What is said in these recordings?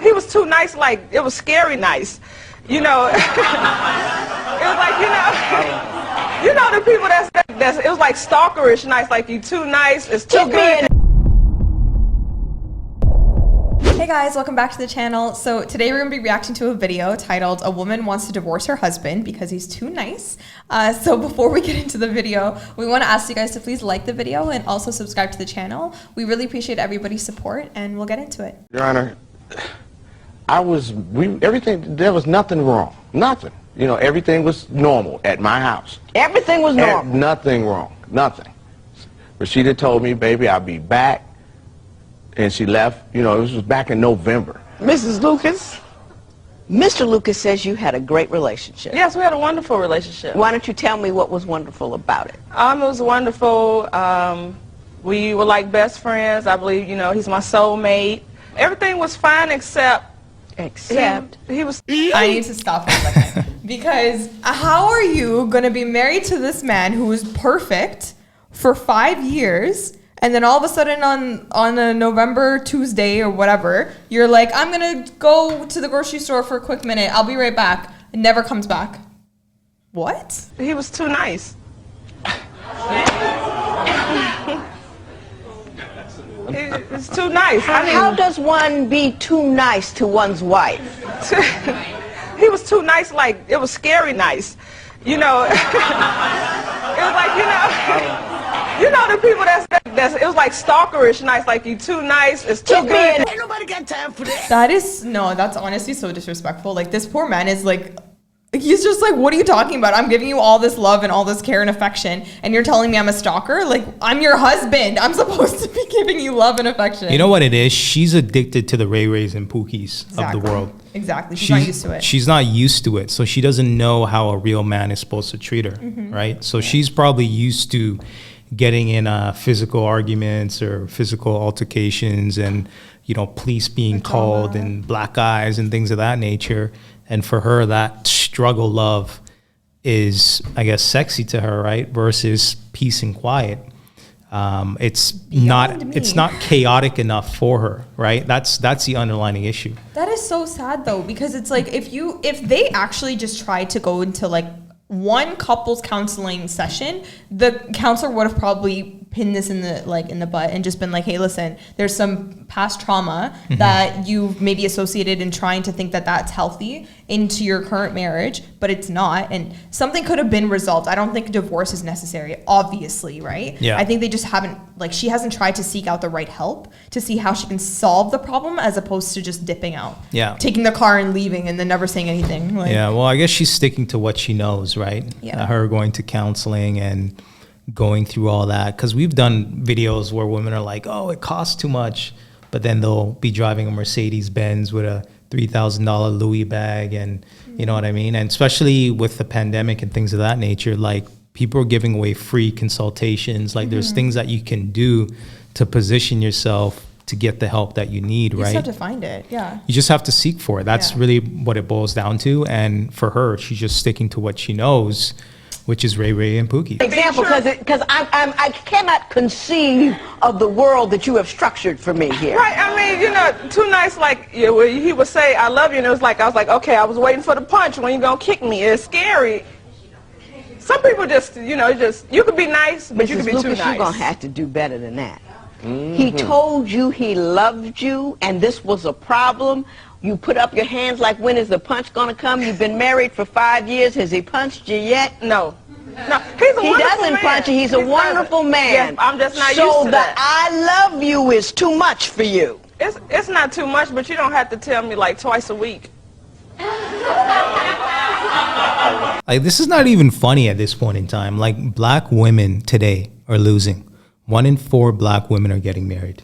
he was too nice, like, it was scary nice. You know, it was like, you know the people that's, it was like stalkerish nice, like you too nice, it's too good. Hey guys, welcome back to the channel. So today we're going to be reacting to a video titled "A Woman Wants to Divorce Her Husband Because He's Too Nice." So before we get into the video, we want to ask you guys to please like the video and also subscribe to the channel. We really appreciate everybody's support, and we'll get into it. Your Honor, everything, there was nothing wrong. Nothing. You know, everything was normal at my house. Everything was normal? Nothing wrong. Nothing. Rashida told me, baby, I'll be back. And she left, you know, this was back in November. Mrs. Lucas, Mr. Lucas says you had a great relationship. Yes, we had a wonderful relationship. Why don't you tell me what was wonderful about it? It was wonderful. We were like best friends. I believe, you know, he's my soulmate. Everything was fine except he was... I need to stop for a second. Because how are you going to be married to this man who is perfect for 5 years, and then all of a sudden on a November Tuesday or whatever, you're like, I'm going to go to the grocery store for a quick minute. I'll be right back. It never comes back. What? He was too nice. It's too nice. How does one be too nice to one's wife? He was too nice, like, it was scary nice. You know, it was like, you know the people that's it was like stalkerish nice, like you too nice, it's too good. Ain't nobody got time for that. That's honestly so disrespectful. Like, this poor man is like, he's just like, what are you talking about? I'm giving you all this love and all this care and affection, and you're telling me I'm a stalker? Like, I'm your husband. I'm supposed to be giving you love and affection. You know what it is? She's addicted to the Rays and Pookies of the world. Exactly. She's not used to it. She's not used to it, so she doesn't know how a real man is supposed to treat her, right? So she's probably used to getting in physical arguments or physical altercations, and, you know, police being called and black eyes and things of that nature. And for her, that struggle love is, I guess, sexy to her, right? Versus peace and quiet. It's not chaotic enough for her, right? That's the underlying issue. That is so sad though, because it's like, if they actually just tried to go into like one couples counseling session, the counselor would have probably pinned this in the butt and just been like, hey, listen, there's some past trauma that you've maybe associated in trying to think that that's healthy into your current marriage, but it's not, and something could have been resolved. I don't think divorce is necessary, obviously, right? Yeah. I think they just haven't, like, she hasn't tried to seek out the right help to see how she can solve the problem, as opposed to just dipping out. Yeah. Taking the car and leaving and then never saying anything. Like, yeah, well, I guess she's sticking to what she knows, right? Yeah. Her going to counseling and going through all that, because we've done videos where women are like, oh, it costs too much, but then they'll be driving a Mercedes-Benz with a $3,000 Louis bag, and you know what I mean? And especially with the pandemic and things of that nature, like, people are giving away free consultations. Like, there's things that you can do to position yourself to get the help that you need, right? You just have to find it, yeah. You just have to seek for it. That's really what it boils down to. And for her, she's just sticking to what she knows, which is Ray and Pookie. Example, because I cannot conceive of the world that you have structured for me here. Right, I mean, you know, too nice, like, he would say, I love you, and it was like, I was like, okay, I was waiting for the punch, when you gonna kick me? It's scary. Some people just, you know, you could be nice, but you could be Lucas, too nice. You're gonna have to do better than that. He told you he loved you, and this was a problem. You put up your hands like, when is the punch gonna come? You've been married for 5 years. Has he punched you yet? No. No, he's a wonderful man. He doesn't punch you. He's a wonderful man. Yeah, I'm just not used so to that. that. I love you is too much for you. It's not too much, but you don't have to tell me like twice a week. Like, this is not even funny at this point in time. Like, black women today are losing. 1 in 4 black women are getting married.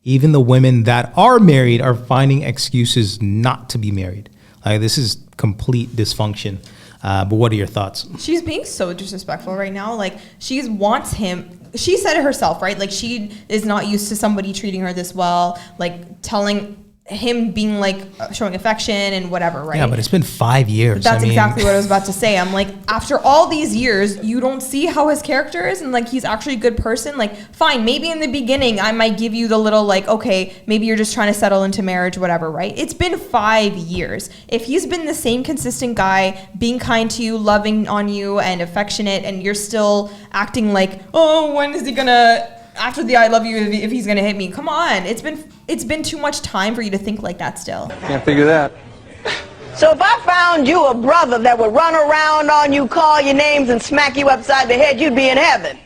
Even the women that are married are finding excuses not to be married. Like, this is complete dysfunction. But what are your thoughts? She's being so disrespectful right now. Like, she wants him. She said it herself, right? Like, she is not used to somebody treating her this well. Like, telling him being like showing affection and whatever, right? Yeah, but it's been 5 years. That's exactly what I was about to say. I'm like, after all these years, you don't see how his character is and like he's actually a good person. Like, fine, maybe in the beginning I might give you the little like, okay, maybe you're just trying to settle into marriage, whatever, right? It's been 5 years. If he's been the same consistent guy, being kind to you, loving on you and affectionate, and you're still acting like, oh, when is he gonna, after the I love you, if he's gonna hit me? Come on, it's been too much time for you to think like that still. Can't figure that. So if I found you a brother that would run around on you, call your names, and smack you upside the head, you'd be in heaven.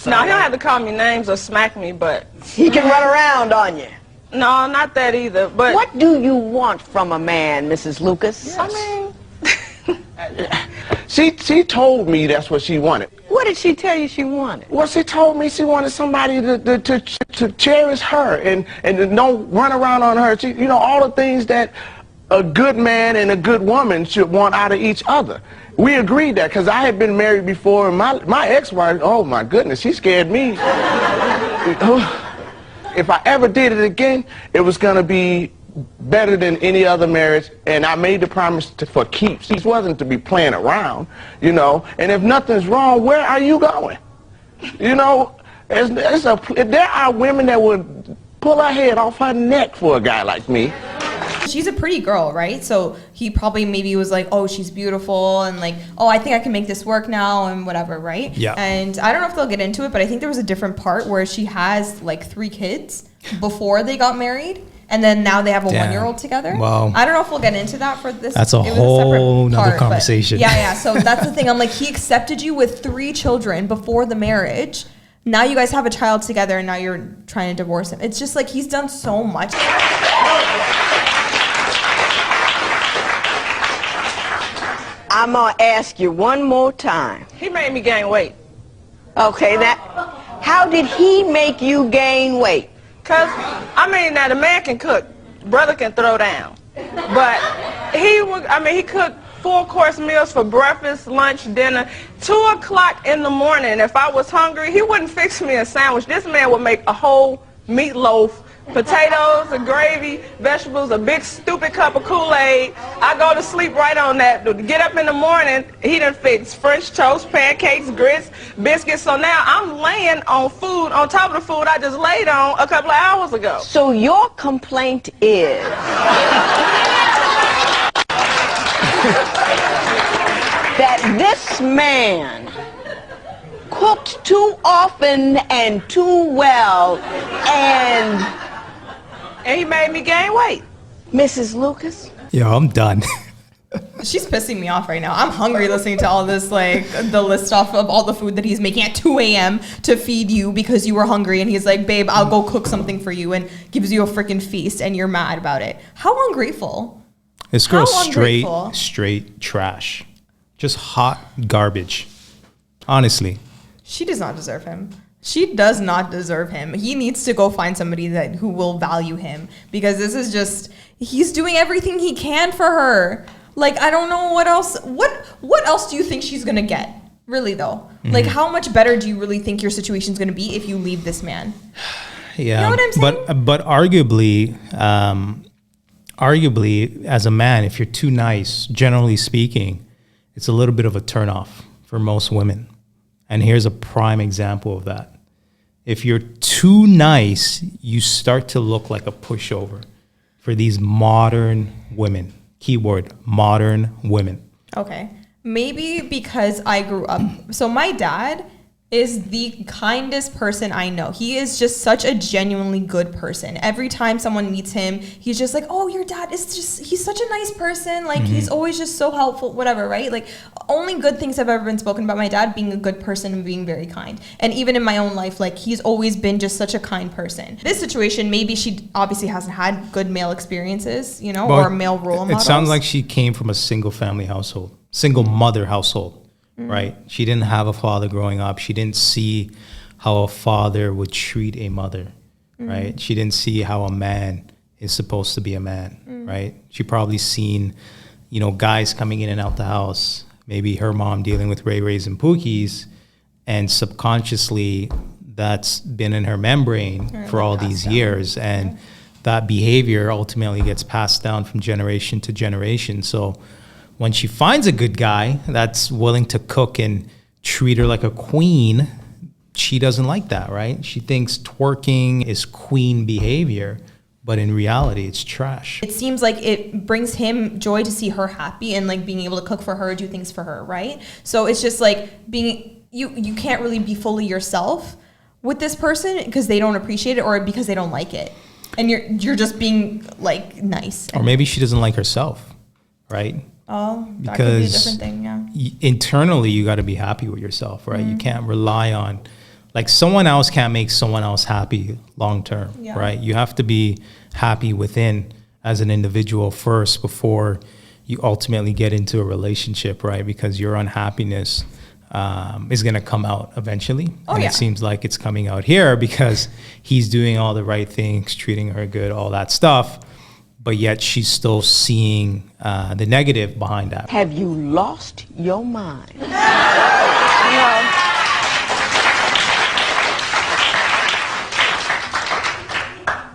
No, he don't have to call me names or smack me, but He can run around on you. no, not that either. But What do you want from a man, Mrs. Lucas? I mean, She told me that's what she wanted. What did she tell you she wanted? Well, she told me she wanted somebody to cherish her and to don't run around on her. She, you know, all the things that a good man and a good woman should want out of each other. We agreed that because I had been married before, and my ex-wife, oh my goodness, she scared me. If I ever did it again, it was going to be better than any other marriage, and I made the promise for keeps. It wasn't to be playing around, you know, and if nothing's wrong, where are you going? You know, there are women that would pull her head off her neck for a guy like me. She's a pretty girl, right? So he probably maybe was like, oh, she's beautiful, and like, oh, I think I can make this work now, and whatever, right? Yeah. And I don't know if they'll get into it, but I think there was a different part where she has like 3 kids before they got married, and then now they have a Damn. 1-year-old together. Wow. I don't know if we'll get into that for this. That's a It was whole separate nother but conversation. yeah. So that's the thing. I'm like, he accepted you with 3 children before the marriage. Now you guys have a child together, and now you're trying to divorce him. It's just like he's done so much. I'm going to ask you one more time. he made me gain weight. Okay, how did he make you gain weight? Cause I mean, now the man can cook, brother can throw down, but he cooked 4-course meals for breakfast, lunch, dinner. 2 o'clock in the morning, if I was hungry, he wouldn't fix me a sandwich. This man would make a whole meatloaf, potatoes, a gravy, vegetables, a big stupid cup of Kool-Aid. I go to sleep right on that. Get up in the morning, he done fix French toast, pancakes, grits, biscuits. So now I'm laying on food on top of the food I just laid on a couple of hours ago. So your complaint is that this man cooked too often and too well, and he made me gain weight. Mrs. Lucas? Yo, I'm done. She's pissing me off right now. I'm hungry listening to all this, like, the list off of all the food that he's making at 2 a.m. to feed you because you were hungry. And he's like, babe, I'll go cook something for you, and gives you a freaking feast, and you're mad about it. How ungrateful. This girl's How ungrateful. straight trash. Just hot garbage. Honestly. She does not deserve him. She does not deserve him. He needs to go find somebody who will value him, because this is just, he's doing everything he can for her. Like, I don't know what else. What else do you think she's gonna get? Really though, like, how much better do you really think your situation's gonna be if you leave this man? Yeah, You know what I'm saying? but arguably, as a man, if you're too nice, generally speaking, it's a little bit of a turnoff for most women. And here's a prime example of that. If you're too nice, you start to look like a pushover for these modern women. Keyword, modern women. Okay. Maybe because I grew up. So my dad is the kindest person I know. He is just such a genuinely good person. Every time someone meets him, he's just like, oh, your dad is just, he's such a nice person. Like, he's always just so helpful, whatever, right? Like, only good things have ever been spoken about my dad, being a good person and being very kind. And even in my own life, like, he's always been just such a kind person. This situation, maybe she obviously hasn't had good male experiences, you know, But or male role models. It sounds like she came from a single family household, single mother household. Right? She didn't have a father growing up. She didn't see how a father would treat a mother, right? She didn't see how a man is supposed to be a man, right? She probably seen, you know, guys coming in and out the house, maybe her mom dealing with Rays and Pookies, and subconsciously that's been in her membrane for all these years. And that behavior ultimately gets passed down from generation to generation. So when she finds a good guy that's willing to cook and treat her like a queen, she doesn't like that, right? She thinks twerking is queen behavior, but in reality, it's trash. It seems like it brings him joy to see her happy and like being able to cook for her, do things for her, right? So it's just like being, you can't really be fully yourself with this person because they don't appreciate it or because they don't like it. And you're just being like nice. Or maybe she doesn't like herself, right? Oh, that because could be a different thing, yeah. Internally, you got to be happy with yourself, right? You can't rely on, like someone else can't make someone else happy long term, right? You have to be happy within as an individual first before you ultimately get into a relationship, right? Because your unhappiness is going to come out eventually. And it seems like it's coming out here because he's doing all the right things, treating her good, all that stuff. But yet she's still seeing the negative behind that. Have you lost your mind?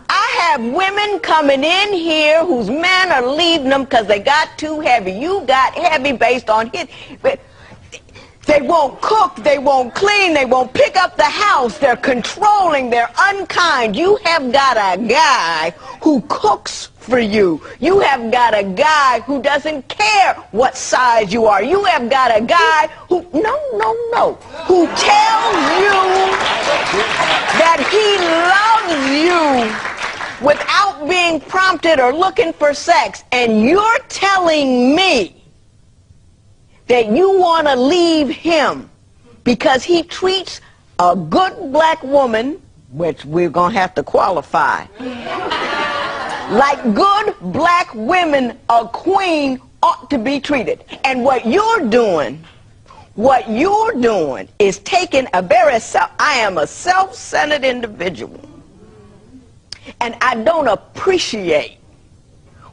I have women coming in here whose men are leaving them because they got too heavy. You got heavy based on his... They won't cook, they won't clean, they won't pick up the house, they're controlling, they're unkind. You have got a guy who cooks for you. You have got a guy who doesn't care what size you are. You have got a guy who, who tells you that he loves you without being prompted or looking for sex. And you're telling me that you want to leave him because he treats a good black woman, which we're going to have to qualify, like good black women, a queen ought to be treated. And what you're doing is taking a very I am a self-centered individual, and I don't appreciate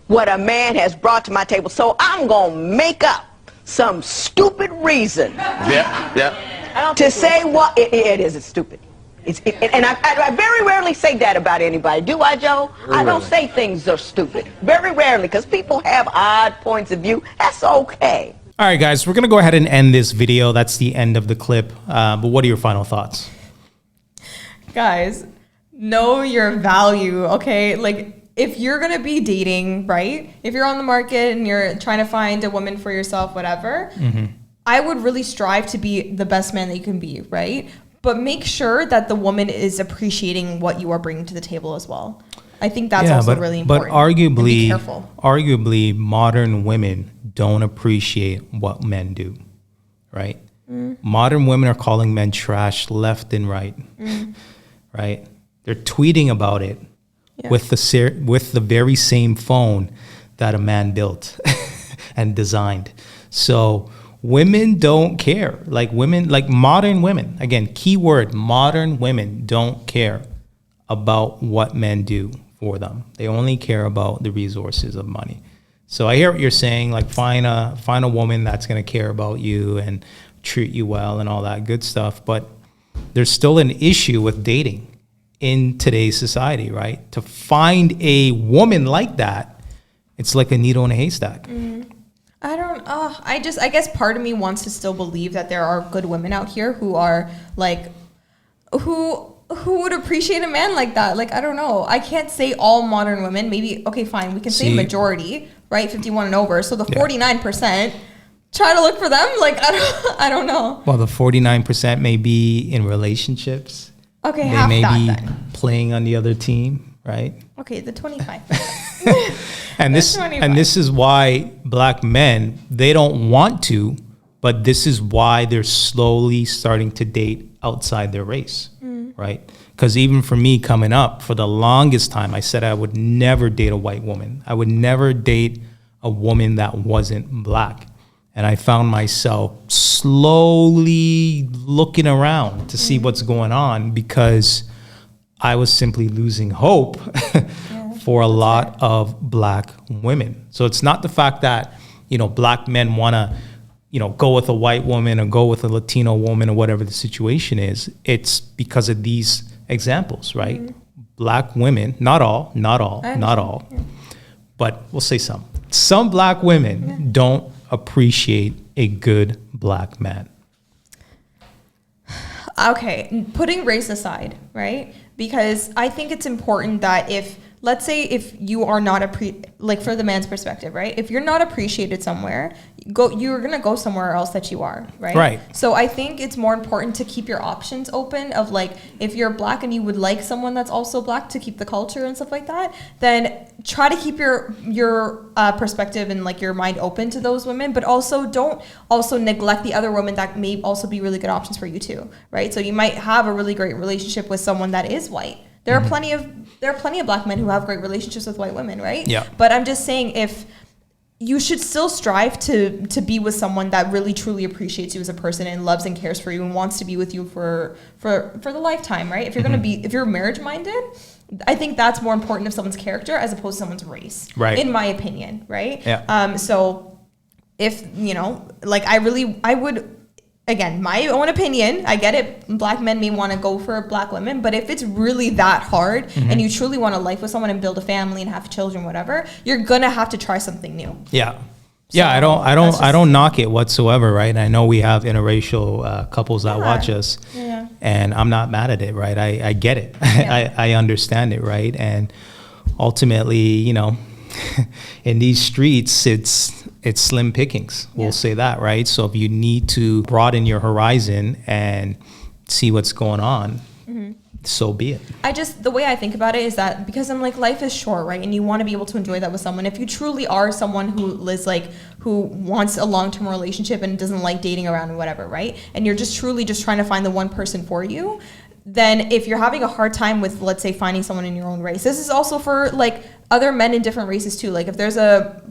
what a man has brought to my table, so I'm going to make up some stupid reason to say what it is. It's stupid. And I very rarely say that about anybody. Do I, Joe? I don't say things are stupid. Very rarely, because people have odd points of view. That's okay. All right, guys, we're going to go ahead and end this video. That's the end of the clip. But what are your final thoughts? Guys, know your value, okay? Like, if you're going to be dating, right? If you're on the market and you're trying to find a woman for yourself, whatever, I would really strive to be the best man that you can be, right? But make sure that the woman is appreciating what you are bringing to the table as well. I think that's also really important. But arguably, be careful. Arguably, modern women don't appreciate what men do, right? Modern women are calling men trash left and right, right? They're tweeting about it. Yeah. With the very same phone that a man built and designed. So women don't care. Like modern women, again, keyword, modern women don't care about what men do for them. They only care about the resources of money. So I hear what you're saying, like find a woman that's going to care about you and treat you well and all that good stuff. But there's still an issue with dating in today's society, right? To find a woman like that, it's like a needle in a haystack. I guess part of me wants to still believe that there are good women out here who are like, who would appreciate a man like that. Like, I don't know. I can't say all modern women. Maybe, okay, fine. We can say majority, right? 51 and over. So the 49%, try to look for them. Like, I don't know. Well, the 49% may be in relationships. Okay, they half may that be then. Playing on the other team, right? Okay, the 25%. and this is why black men, they don't want to, but this is why they're slowly starting to date outside their race, right? Because even for me coming up, for the longest time, I said I would never date a white woman. I would never date a woman that wasn't black. And I found myself slowly looking around to see what's going on because I was simply losing hope for a lot of black women. So it's not the fact that, black men want to, go with a white woman or go with a Latino woman or whatever the situation is. It's because of these examples, right? black women, not all, but we'll say some black women don't appreciate a good black man. Okay, putting race aside, right? Because I think it's important that let's say if you are not for the man's perspective, right? If you're not appreciated somewhere, you're gonna go somewhere else that you are, right? Right. So I think it's more important to keep your options open of like, if you're black and you would like someone that's also black to keep the culture and stuff like that, then try to keep your perspective and like your mind open to those women, but also don't also neglect the other women that may also be really good options for you too, right? So you might have a really great relationship with someone that is white. There are plenty of black men who have great relationships with white women, right? Yeah. But I'm just saying, if you should still strive to be with someone that really truly appreciates you as a person and loves and cares for you and wants to be with you for the lifetime, right? If you're if you're marriage minded, I think that's more important of someone's character as opposed to someone's race, right? In my opinion, right? Yeah. So if like I would. Again, my own opinion, I get it. Black men may want to go for black women, but if it's really that hard and you truly want a life with someone and build a family and have children, whatever, you're gonna have to try something new. Yeah. So yeah, I don't knock it whatsoever, right? I know we have interracial couples that watch us, and I'm not mad at it, right? I get it. Yeah. I understand it, right? And ultimately, in these streets, it's slim pickings. We'll say that, right? So if you need to broaden your horizon and see what's going on, so be it. The way I think about it is that because I'm like, life is short, right? And you want to be able to enjoy that with someone. If you truly are someone who wants a long-term relationship and doesn't like dating around and whatever, right? And you're just truly just trying to find the one person for you, then if you're having a hard time with, let's say, finding someone in your own race, this is also for like other men in different races too. Like if there's a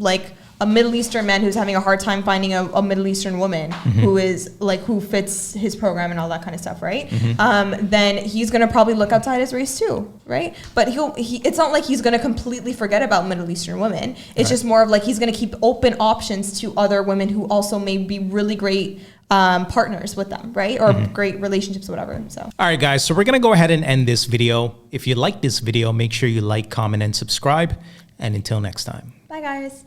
Middle Eastern man who's having a hard time finding a Middle Eastern woman who is like, who fits his program and all that kind of stuff, right? Then he's gonna probably look outside his race too, right? But it's not like he's gonna completely forget about Middle Eastern women. It's just more of like, he's gonna keep open options to other women who also may be really great partners with them, right? Or great relationships, whatever. So. All right, guys. So we're going to go ahead and end this video. If you like this video, make sure you like, comment, and subscribe. And until next time. Bye, guys.